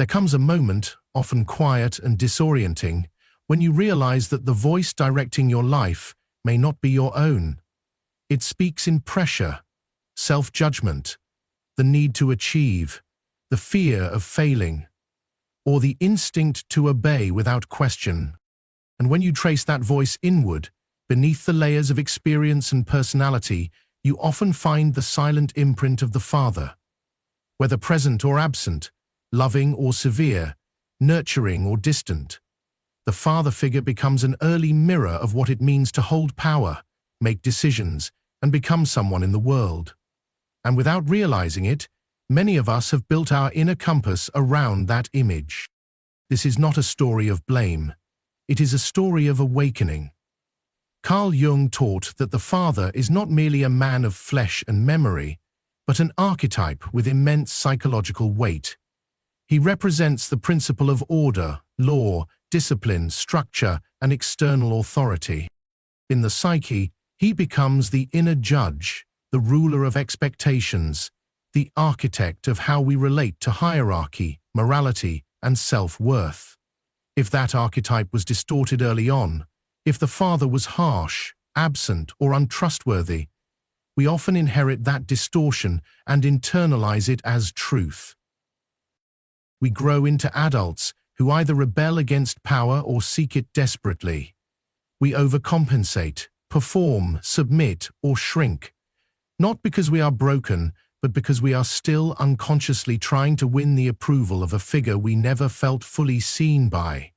There comes a moment, often quiet and disorienting, when you realize that the voice directing your life may not be your own. It speaks in pressure, self-judgment, the need to achieve, the fear of failing, or the instinct to obey without question. And when you trace that voice inward, beneath the layers of experience and personality, you often find the silent imprint of the father. Whether present or absent, loving or severe, nurturing or distant, the father figure becomes an early mirror of what it means to hold power, make decisions, and become someone in the world. And without realizing it, many of us have built our inner compass around that image. This is not a story of blame. It is a story of awakening. Carl Jung taught that the father is not merely a man of flesh and memory, but an archetype with immense psychological weight. He represents the principle of order, law, discipline, structure, and external authority. In the psyche, he becomes the inner judge, the ruler of expectations, the architect of how we relate to hierarchy, morality, and self-worth. If that archetype was distorted early on, if the father was harsh, absent, or untrustworthy, we often inherit that distortion and internalize it as truth. We grow into adults who either rebel against power or seek it desperately. We overcompensate, perform, submit, or shrink, not because we are broken, but because we are still unconsciously trying to win the approval of a figure we never felt fully seen by.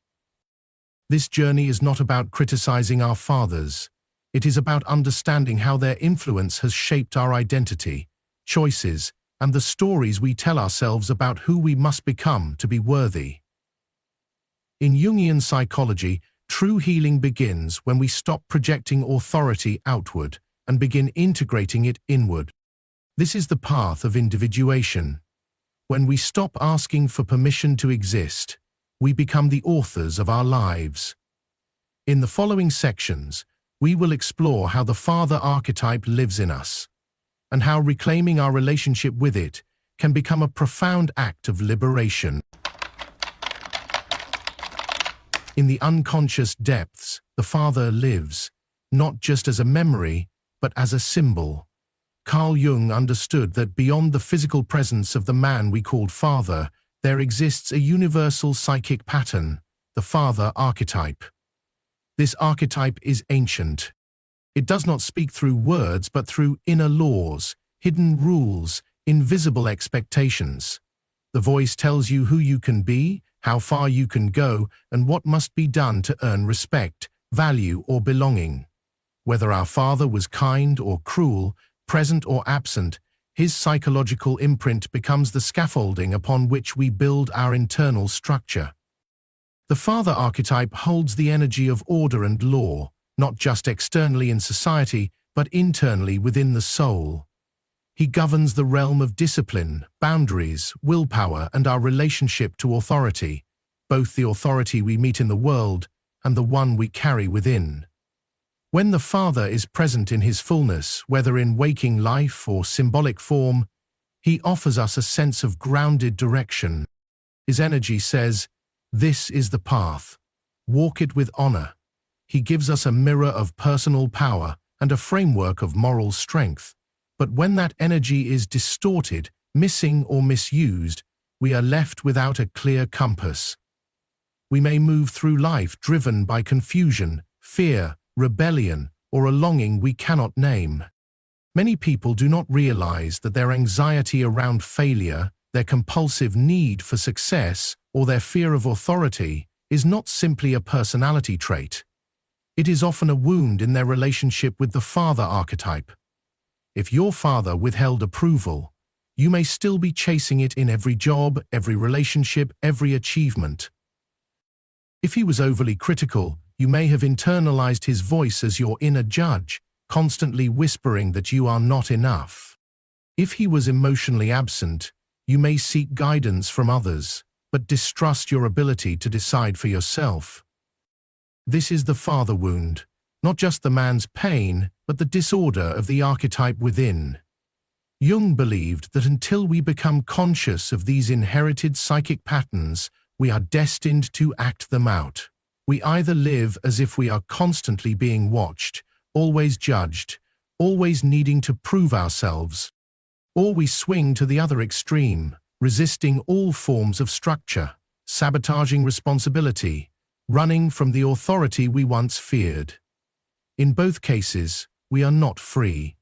This journey is not about criticizing our fathers. It is about understanding how their influence has shaped our identity, choices, and the stories we tell ourselves about who we must become to be worthy. In Jungian psychology, true healing begins when we stop projecting authority outward and begin integrating it inward. This is the path of individuation. When we stop asking for permission to exist, we become the authors of our lives. In the following sections, we will explore how the father archetype lives in us, and how reclaiming our relationship with it can become a profound act of liberation. In the unconscious depths, the father lives, not just as a memory, but as a symbol. Carl Jung understood that beyond the physical presence of the man we called father, there exists a universal psychic pattern, the father archetype. This archetype is ancient. It does not speak through words, but through inner laws, hidden rules, invisible expectations. The voice tells you who you can be, how far you can go, and what must be done to earn respect, value, or belonging. Whether our father was kind or cruel, present or absent, his psychological imprint becomes the scaffolding upon which we build our internal structure. The father archetype holds the energy of order and law, not just externally in society, but internally within the soul. He governs the realm of discipline, boundaries, willpower, and our relationship to authority, both the authority we meet in the world and the one we carry within. When the father is present in his fullness, whether in waking life or symbolic form, he offers us a sense of grounded direction. His energy says, "This is the path. Walk it with honor." He gives us a mirror of personal power and a framework of moral strength. But when that energy is distorted, missing, or misused, we are left without a clear compass. We may move through life driven by confusion, fear, rebellion, or a longing we cannot name. Many people do not realize that their anxiety around failure, their compulsive need for success, or their fear of authority is not simply a personality trait. It is often a wound in their relationship with the father archetype. If your father withheld approval, you may still be chasing it in every job, every relationship, every achievement. If he was overly critical, you may have internalized his voice as your inner judge, constantly whispering that you are not enough. If he was emotionally absent, you may seek guidance from others, but distrust your ability to decide for yourself. This is the father wound, not just the man's pain, but the disorder of the archetype within. Jung believed that until we become conscious of these inherited psychic patterns, we are destined to act them out. We either live as if we are constantly being watched, always judged, always needing to prove ourselves, or we swing to the other extreme, resisting all forms of structure, sabotaging responsibility, running from the authority we once feared. In both cases, we are not free.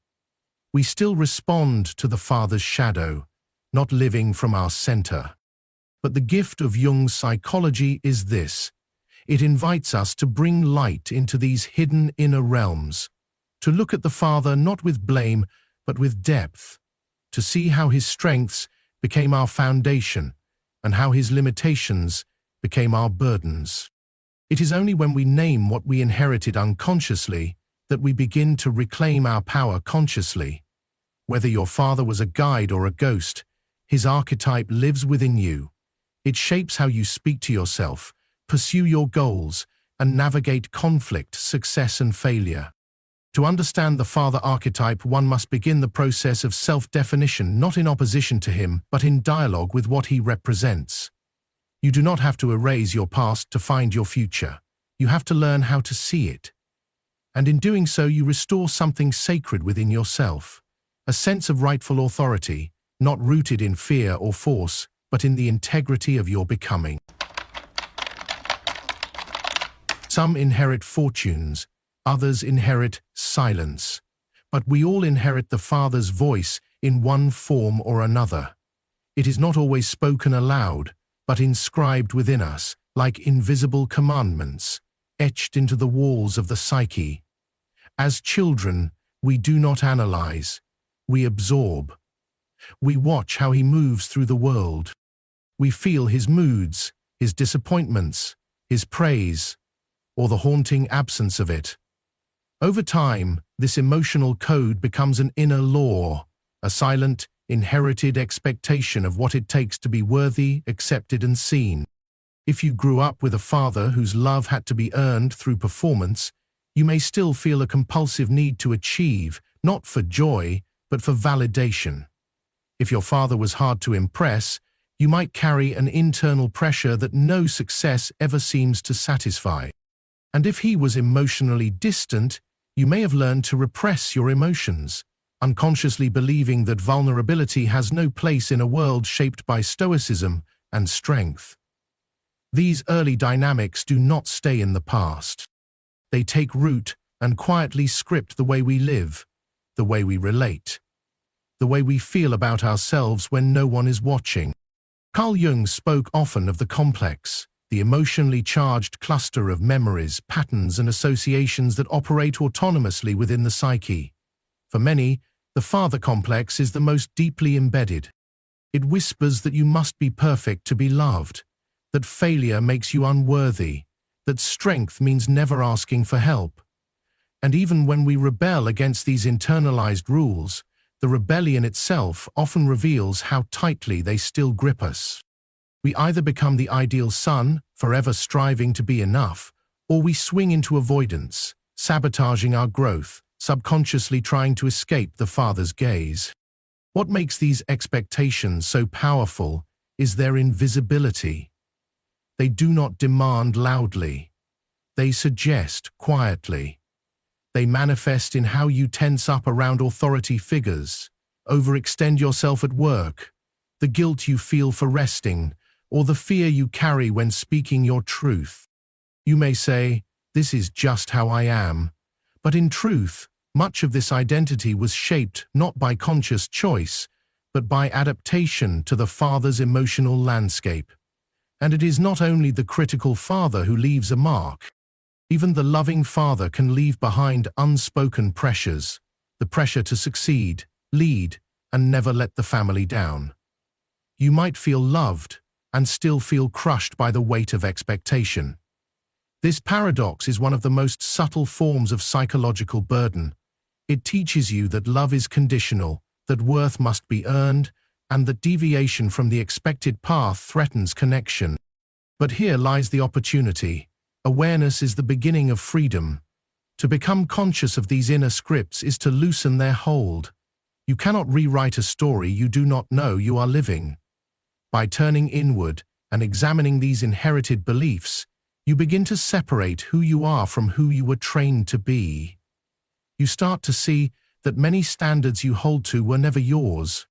We still respond to the Father's shadow, not living from our center. But the gift of Jung's psychology is this: it invites us to bring light into these hidden inner realms, to look at the Father not with blame, but with depth, to see how his strengths became our foundation and how his limitations became our burdens. It is only when we name what we inherited unconsciously that we begin to reclaim our power consciously. Whether your father was a guide or a ghost, his archetype lives within you. It shapes how you speak to yourself, pursue your goals, and navigate conflict, success, and failure. To understand the father archetype, one must begin the process of self-definition, not in opposition to him, but in dialogue with what he represents. You do not have to erase your past to find your future. You have to learn how to see it. And in doing so, you restore something sacred within yourself, a sense of rightful authority, not rooted in fear or force, but in the integrity of your becoming. Some inherit fortunes, others inherit silence, but we all inherit the Father's voice in one form or another. It is not always spoken aloud, but inscribed within us, like invisible commandments, etched into the walls of the psyche. As children, we do not analyze, we absorb. We watch how he moves through the world. We feel his moods, his disappointments, his praise, or the haunting absence of it. Over time, this emotional code becomes an inner law, a silent, inherited expectation of what it takes to be worthy, accepted, and seen. If you grew up with a father whose love had to be earned through performance, you may still feel a compulsive need to achieve, not for joy, but for validation. If your father was hard to impress, you might carry an internal pressure that no success ever seems to satisfy. And if he was emotionally distant, you may have learned to repress your emotions, unconsciously believing that vulnerability has no place in a world shaped by stoicism and strength. These early dynamics do not stay in the past. They take root and quietly script the way we live, the way we relate, the way we feel about ourselves when no one is watching. Carl Jung spoke often of the complex, the emotionally charged cluster of memories, patterns, and associations that operate autonomously within the psyche. For many, the father complex is the most deeply embedded. It whispers that you must be perfect to be loved, that failure makes you unworthy, that strength means never asking for help. And even when we rebel against these internalized rules, the rebellion itself often reveals how tightly they still grip us. We either become the ideal son, forever striving to be enough, or we swing into avoidance, sabotaging our growth, subconsciously trying to escape the father's gaze. What makes these expectations so powerful is their invisibility. They do not demand loudly. They suggest quietly. They manifest in how you tense up around authority figures, overextend yourself at work, the guilt you feel for resting, or the fear you carry when speaking your truth. You may say, "This is just how I am," but in truth, much of this identity was shaped not by conscious choice, but by adaptation to the father's emotional landscape. And it is not only the critical father who leaves a mark. Even the loving father can leave behind unspoken pressures, the pressure to succeed, lead, and never let the family down. You might feel loved and still feel crushed by the weight of expectation. This paradox is one of the most subtle forms of psychological burden. It teaches you that love is conditional, that worth must be earned, and that deviation from the expected path threatens connection. But here lies the opportunity. Awareness is the beginning of freedom. To become conscious of these inner scripts is to loosen their hold. You cannot rewrite a story you do not know you are living. By turning inward and examining these inherited beliefs, you begin to separate who you are from who you were trained to be. You start to see that many standards you hold to were never yours.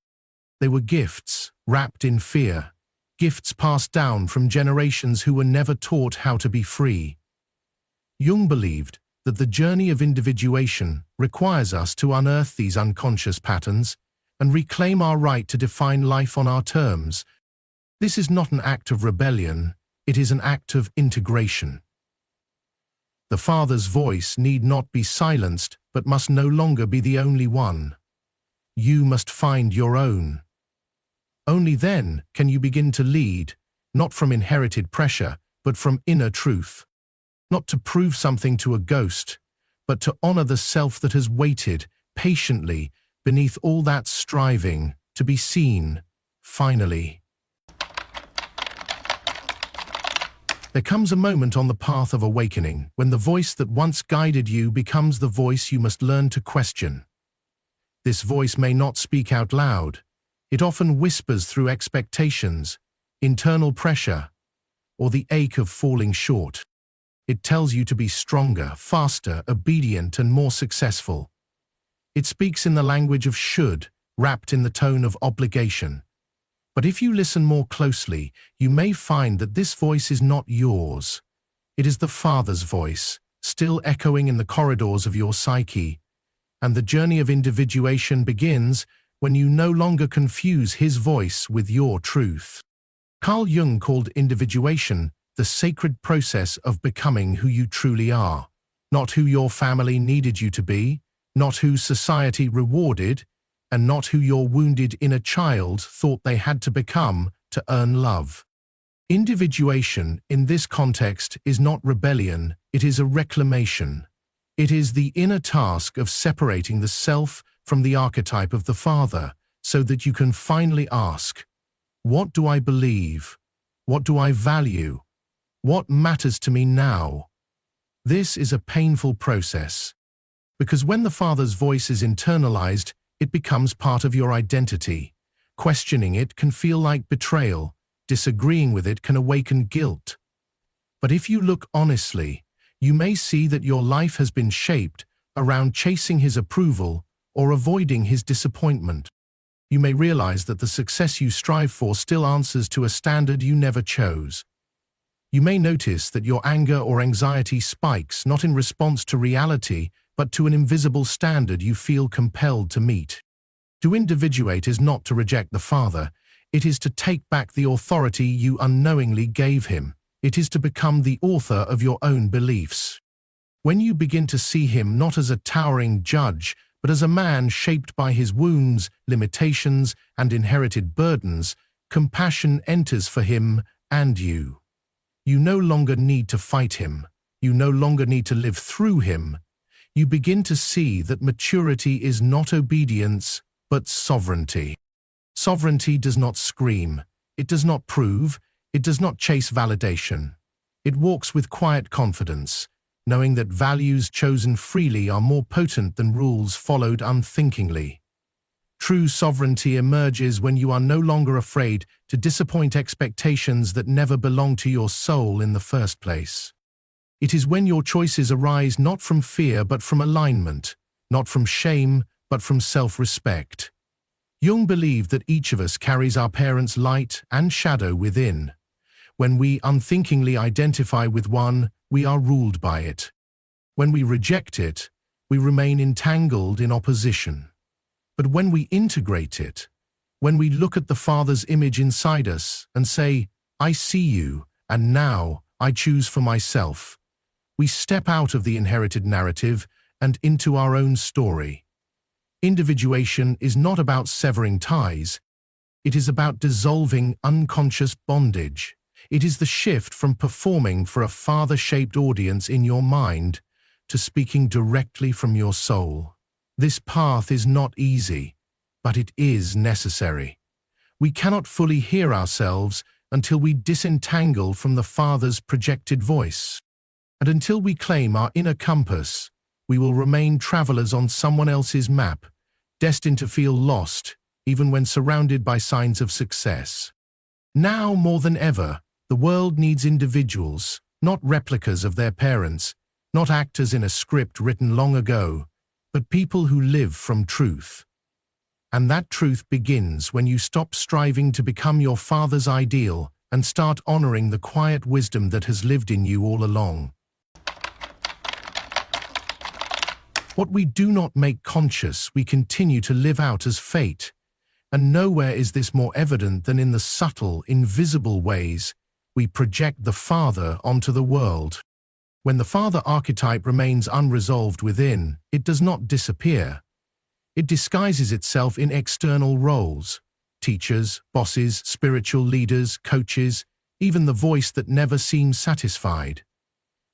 They were gifts, wrapped in fear, gifts passed down from generations who were never taught how to be free. Jung believed that the journey of individuation requires us to unearth these unconscious patterns and reclaim our right to define life on our terms. This is not an act of rebellion, it is an act of integration. The Father's voice need not be silenced, but must no longer be the only one. You must find your own. Only then can you begin to lead, not from inherited pressure, but from inner truth. Not to prove something to a ghost, but to honor the self that has waited patiently beneath all that striving to be seen, finally. There comes a moment on the path of awakening when the voice that once guided you becomes the voice you must learn to question. This voice may not speak out loud. It often whispers through expectations, internal pressure, or the ache of falling short. It tells you to be stronger, faster, obedient, and more successful. It speaks in the language of should, wrapped in the tone of obligation. But if you listen more closely, you may find that this voice is not yours. It is the Father's voice, still echoing in the corridors of your psyche. And the journey of individuation begins when you no longer confuse his voice with your truth. Carl Jung called individuation the sacred process of becoming who you truly are, not who your family needed you to be, not who society rewarded, and not who your wounded inner child thought they had to become to earn love. Individuation in this context is not rebellion, it is a reclamation. It is the inner task of separating the self from the archetype of the Father, so that you can finally ask, what do I believe? What do I value? What matters to me now? This is a painful process, because when the Father's voice is internalized, it becomes part of your identity. Questioning it can feel like betrayal. Disagreeing with it can awaken guilt. But if you look honestly, you may see that your life has been shaped around chasing his approval or avoiding his disappointment. You may realize that the success you strive for still answers to a standard you never chose. You may notice that your anger or anxiety spikes not in response to reality, but to an invisible standard you feel compelled to meet. To individuate is not to reject the Father, it is to take back the authority you unknowingly gave him. It is to become the author of your own beliefs. When you begin to see him not as a towering judge, but as a man shaped by his wounds, limitations, and inherited burdens, compassion enters for him and you. You no longer need to fight him. You no longer need to live through him. You begin to see that maturity is not obedience, but sovereignty. Sovereignty does not scream. It does not prove. It does not chase validation. It walks with quiet confidence, knowing that values chosen freely are more potent than rules followed unthinkingly. True sovereignty emerges when you are no longer afraid to disappoint expectations that never belonged to your soul in the first place. It is when your choices arise not from fear but from alignment, not from shame but from self-respect. Jung believed that each of us carries our parents' light and shadow within. When we unthinkingly identify with one, we are ruled by it. When we reject it, we remain entangled in opposition. But when we integrate it, when we look at the Father's image inside us and say, I see you, and now I choose for myself, we step out of the inherited narrative and into our own story. Individuation is not about severing ties. It is about dissolving unconscious bondage. It is the shift from performing for a Father-shaped audience in your mind to speaking directly from your soul. This path is not easy, but it is necessary. We cannot fully hear ourselves until we disentangle from the Father's projected voice. And until we claim our inner compass, we will remain travelers on someone else's map, destined to feel lost, even when surrounded by signs of success. Now more than ever, the world needs individuals, not replicas of their parents, not actors in a script written long ago, but people who live from truth. And that truth begins when you stop striving to become your father's ideal and start honoring the quiet wisdom that has lived in you all along. What we do not make conscious, we continue to live out as fate. And nowhere is this more evident than in the subtle, invisible ways we project the father onto the world. When the father archetype remains unresolved within, it does not disappear. It disguises itself in external roles: teachers, bosses, spiritual leaders, coaches, even the voice that never seems satisfied.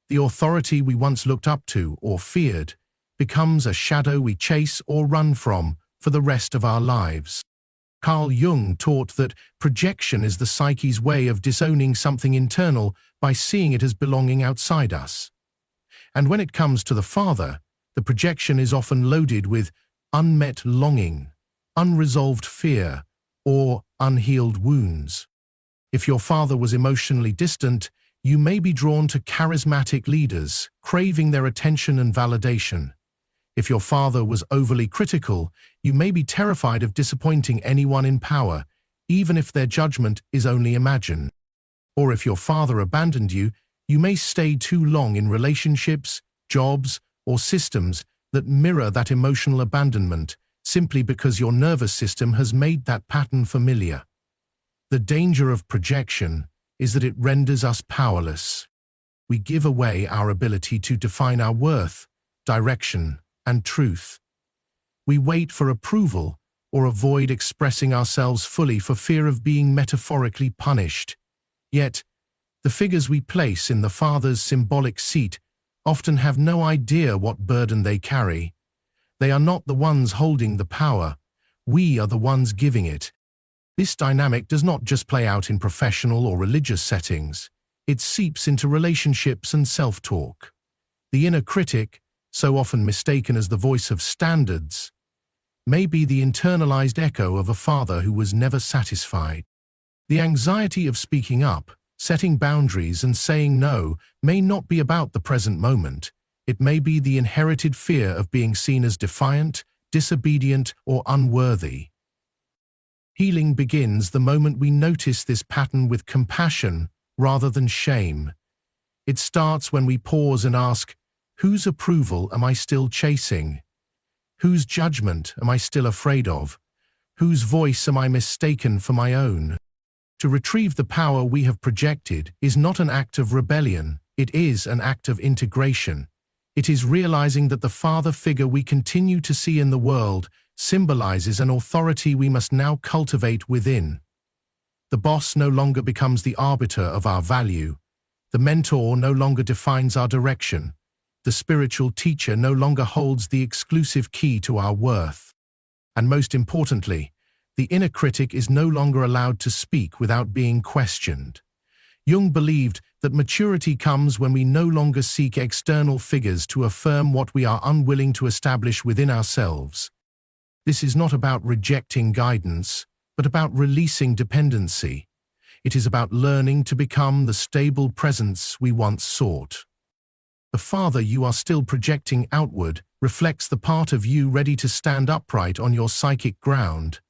The authority we once looked up to or feared becomes a shadow we chase or run from for the rest of our lives. Carl Jung taught that projection is the psyche's way of disowning something internal by seeing it as belonging outside us. And when it comes to the father, the projection is often loaded with unmet longing, unresolved fear, or unhealed wounds. If your father was emotionally distant, you may be drawn to charismatic leaders, craving their attention and validation. If your father was overly critical, you may be terrified of disappointing anyone in power, even if their judgment is only imagined. Or if your father abandoned you, you may stay too long in relationships, jobs, or systems that mirror that emotional abandonment, simply because your nervous system has made that pattern familiar. The danger of projection is that it renders us powerless. We give away our ability to define our worth, direction, and truth. We wait for approval or avoid expressing ourselves fully for fear of being metaphorically punished. Yet, the figures we place in the father's symbolic seat often have no idea what burden they carry. They are not the ones holding the power. We are the ones giving it. This dynamic does not just play out in professional or religious settings. It seeps into relationships and self-talk. The inner critic, so often mistaken as the voice of standards, may be the internalized echo of a father who was never satisfied. The anxiety of speaking up, setting boundaries and saying no may not be about the present moment. It may be the inherited fear of being seen as defiant, disobedient, or unworthy. Healing begins the moment we notice this pattern with compassion rather than shame. It starts when we pause and ask, whose approval am I still chasing? Whose judgment am I still afraid of? Whose voice am I mistaken for my own? To retrieve the power we have projected is not an act of rebellion, it is an act of integration. It is realizing that the father figure we continue to see in the world symbolizes an authority we must now cultivate within. The boss no longer becomes the arbiter of our value. The mentor no longer defines our direction. The spiritual teacher no longer holds the exclusive key to our worth. And most importantly, the inner critic is no longer allowed to speak without being questioned. Jung believed that maturity comes when we no longer seek external figures to affirm what we are unwilling to establish within ourselves. This is not about rejecting guidance, but about releasing dependency. It is about learning to become the stable presence we once sought. The father you are still projecting outward reflects the part of you ready to stand upright on your psychic ground.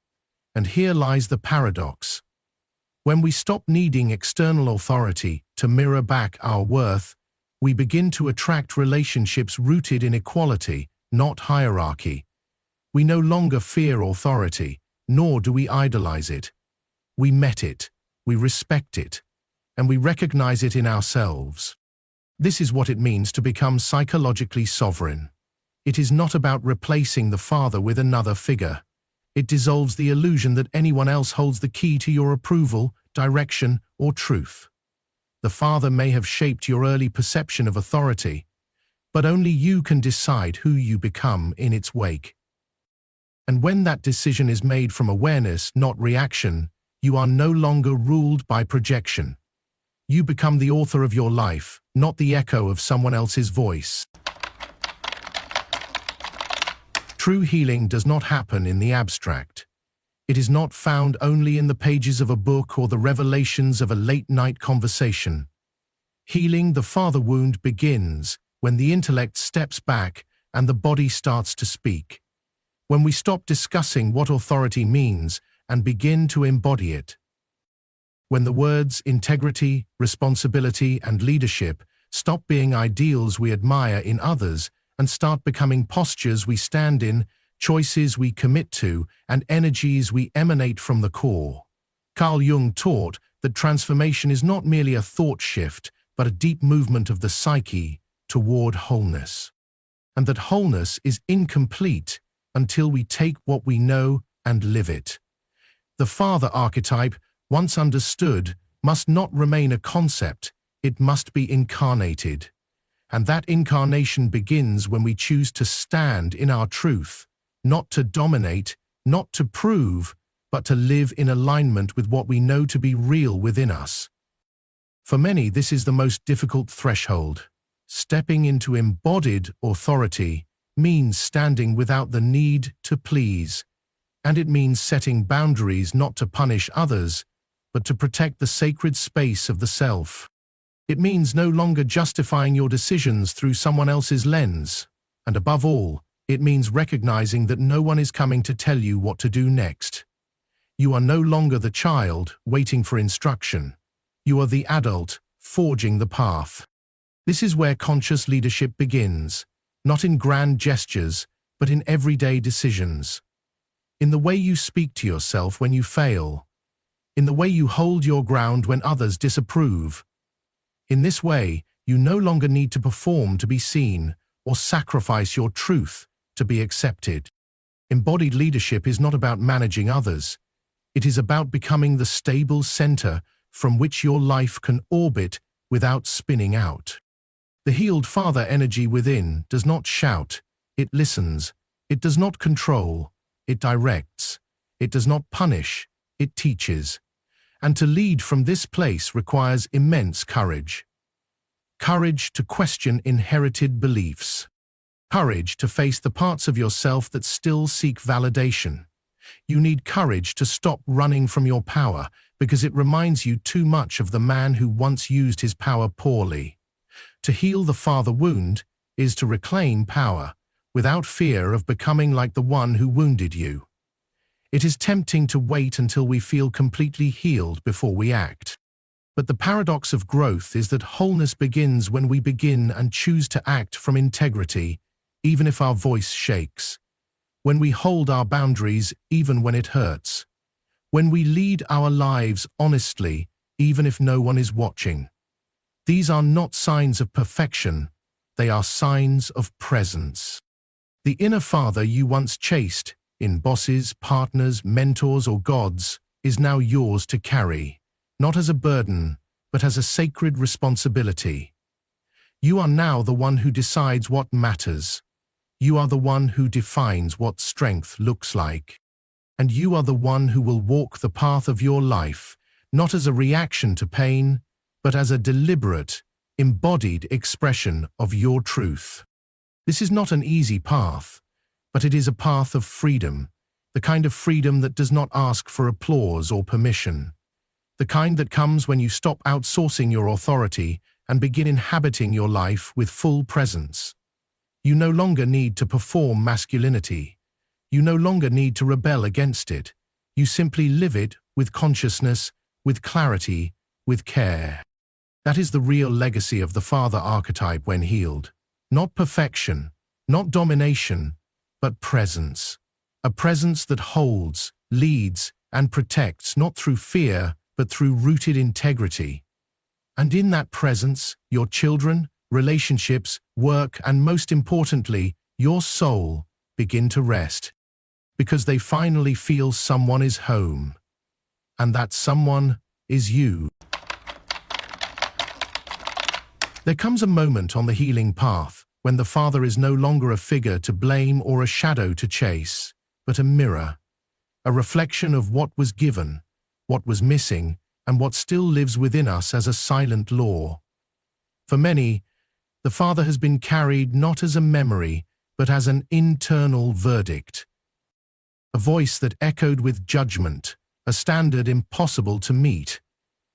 And here lies the paradox. When we stop needing external authority to mirror back our worth, we begin to attract relationships rooted in equality, not hierarchy. We no longer fear authority, nor do we idolize it. We met it, we respect it, and we recognize it in ourselves. This is what it means to become psychologically sovereign. It is not about replacing the father with another figure. It dissolves the illusion that anyone else holds the key to your approval, direction, or truth. The father may have shaped your early perception of authority, but only you can decide who you become in its wake. And when that decision is made from awareness, not reaction, you are no longer ruled by projection. You become the author of your life, not the echo of someone else's voice. True healing does not happen in the abstract. It is not found only in the pages of a book or the revelations of a late-night conversation. Healing the father wound begins when the intellect steps back and the body starts to speak. When we stop discussing what authority means and begin to embody it. When the words integrity, responsibility, and leadership stop being ideals we admire in others and start becoming postures we stand in, choices we commit to, and energies we emanate from the core. Carl Jung taught that transformation is not merely a thought shift, but a deep movement of the psyche toward wholeness. And that wholeness is incomplete until we take what we know and live it. The father archetype, once understood, must not remain a concept, it must be incarnated. And that incarnation begins when we choose to stand in our truth, not to dominate, not to prove, but to live in alignment with what we know to be real within us. For many, this is the most difficult threshold. Stepping into embodied authority means standing without the need to please, and it means setting boundaries not to punish others, but to protect the sacred space of the self. It means no longer justifying your decisions through someone else's lens, and above all, it means recognizing that no one is coming to tell you what to do next. You are no longer the child waiting for instruction. You are the adult forging the path. This is where conscious leadership begins, not in grand gestures, but in everyday decisions. In the way you speak to yourself when you fail, in the way you hold your ground when others disapprove. In this way, you no longer need to perform to be seen or sacrifice your truth to be accepted. Embodied leadership is not about managing others. It is about becoming the stable center from which your life can orbit without spinning out. The healed father energy within does not shout, it listens. It does not control, it directs. It does not punish, it teaches. And to lead from this place requires immense courage. Courage to question inherited beliefs. Courage to face the parts of yourself that still seek validation. You need courage to stop running from your power because it reminds you too much of the man who once used his power poorly. To heal the father wound is to reclaim power without fear of becoming like the one who wounded you. It is tempting to wait until we feel completely healed before we act. But the paradox of growth is that wholeness begins when we begin and choose to act from integrity, even if our voice shakes. When we hold our boundaries, even when it hurts. When we lead our lives honestly, even if no one is watching. These are not signs of perfection, they are signs of presence. The inner father you once chased, in bosses, partners, mentors, or gods, is now yours to carry, not as a burden, but as a sacred responsibility. You are now the one who decides what matters. You are the one who defines what strength looks like. And you are the one who will walk the path of your life, not as a reaction to pain, but as a deliberate, embodied expression of your truth. This is not an easy path, but it is a path of freedom, the kind of freedom that does not ask for applause or permission, the kind that comes when you stop outsourcing your authority and begin inhabiting your life with full presence. You no longer need to perform masculinity. You no longer need to rebel against it. You simply live it with consciousness, with clarity, with care. That is the real legacy of the father archetype when healed. Not perfection, not domination, but presence. A presence that holds, leads, and protects not through fear, but through rooted integrity. And in that presence, your children, relationships, work, and most importantly, your soul begin to rest. Because they finally feel someone is home. And that someone is you. There comes a moment on the healing path when the father is no longer a figure to blame or a shadow to chase, but a mirror, a reflection of what was given, what was missing, and what still lives within us as a silent law. For many, the father has been carried not as a memory, but as an internal verdict. A voice that echoed with judgment, a standard impossible to meet,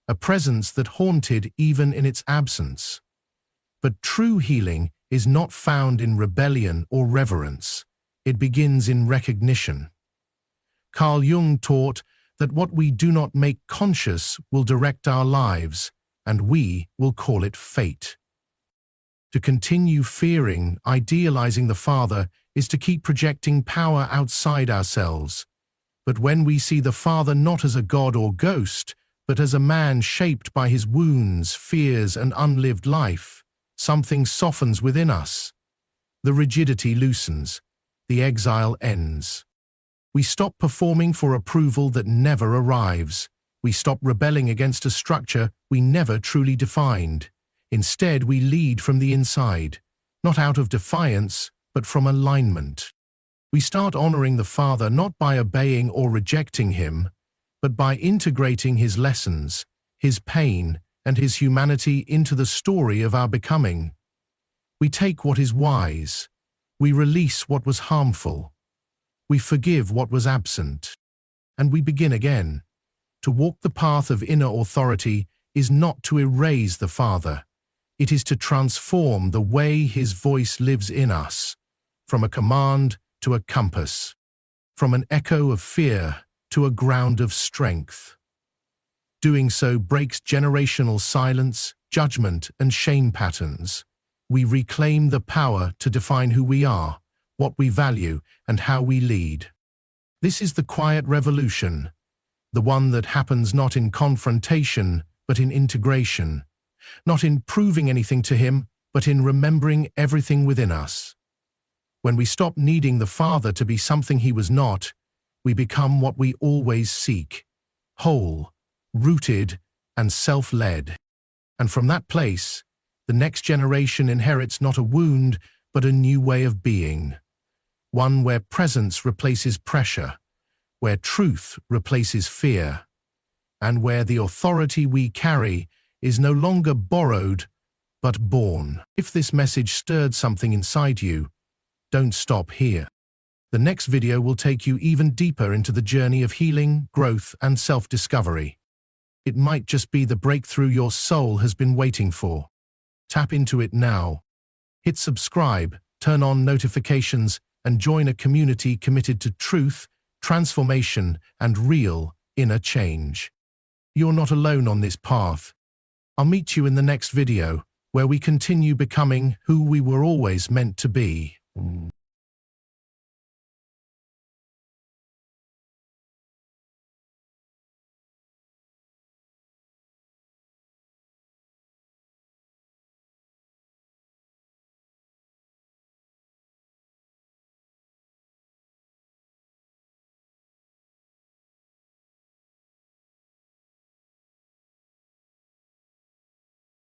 a presence that haunted even in its absence. But true healing is not found in rebellion or reverence. It begins in recognition. Carl Jung taught that what we do not make conscious will direct our lives, and we will call it fate. To continue fearing, idealizing the Father is to keep projecting power outside ourselves. But when we see the Father not as a god or ghost, but as a man shaped by his wounds, fears, and unlived life, something softens within us. The rigidity loosens. The exile ends. We stop performing for approval that never arrives. We stop rebelling against a structure we never truly defined. Instead, we lead from the inside, not out of defiance, but from alignment. We start honoring the Father not by obeying or rejecting him, but by integrating his lessons, his pain, and his humanity into the story of our becoming. We take what is wise. We release what was harmful. We forgive what was absent. And we begin again. To walk the path of inner authority is not to erase the Father. It is to transform the way his voice lives in us, from a command to a compass, from an echo of fear to a ground of strength. Doing so breaks generational silence, judgment, and shame patterns. We reclaim the power to define who we are, what we value, and how we lead. This is the quiet revolution, the one that happens not in confrontation, but in integration, not in proving anything to him, but in remembering everything within us. When we stop needing the Father to be something he was not, we become what we always seek, whole, rooted, and self-led. And from that place, the next generation inherits not a wound, but a new way of being. One where presence replaces pressure, where truth replaces fear, and where the authority we carry is no longer borrowed, but born. If this message stirred something inside you, don't stop here. The next video will take you even deeper into the journey of healing, growth, and self-discovery. It might just be the breakthrough your soul has been waiting for. Tap into it now. Hit subscribe, turn on notifications, and join a community committed to truth, transformation, and real inner change. You're not alone on this path. I'll meet you in the next video, where we continue becoming who we were always meant to be.